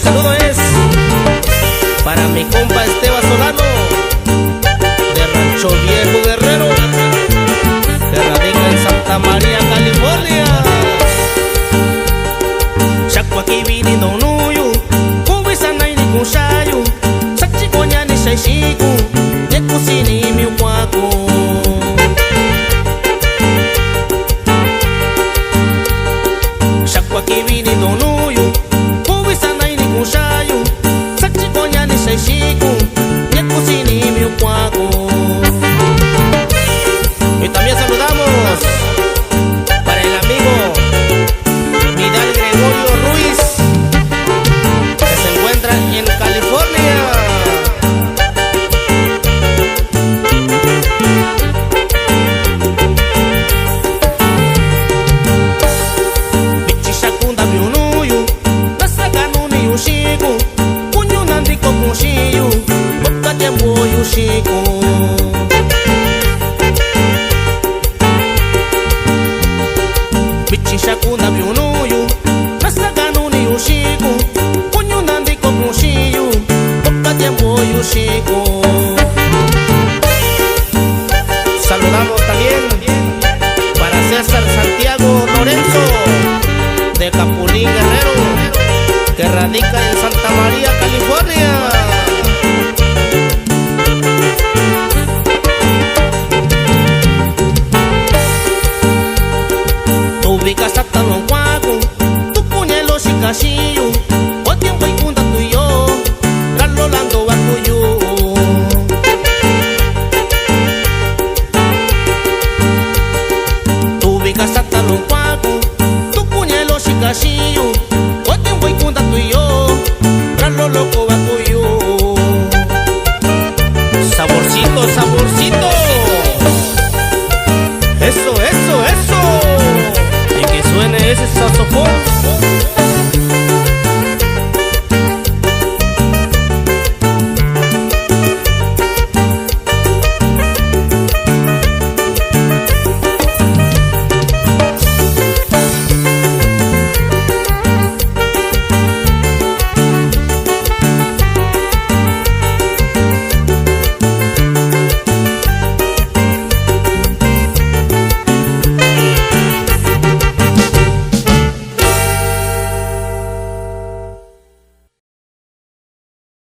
saludo es para mi compa Esteban Solano, de Rancho Viejo Guerrero, que radica en Santa María, California. Chaco aquí viniendo nuyu, kubisana ini kushayu, sakchikonya ni shaishiku, nekusini miukwaku. Chaco aquí viniendo nuyu, kubisana ini kushayu, sakchikonya ni shaishiku, nekusini miukwaku. Y también saludamos para el amigo Vidal Gregorio Ruiz, que se encuentra en California. Bichishakunda biunuyu, nasakanuni yushiku, kunyunandiko kushiyu, bokajembo yushiku. Bichishakunda biunuyu, nasakanuni yushiku, kunyunandiko kushiyu, bokajembo yushiku. Saludamos también para César Santiago Lorenzo, de Capulín Guerrero, que radica en Santa María, California. Tu ubicas hasta los guacos, tu puñelo shikashiyu, o tiempo y kunda tuyo, galolando bakuyu. Tu ubicas hasta los guacos, tu puñelo shikashiyu, o tiempo y kunda tuyo, galoloko bakuyu. Saborcito, saborcito. Eso, eso, eso. Y que suene ese saxofón.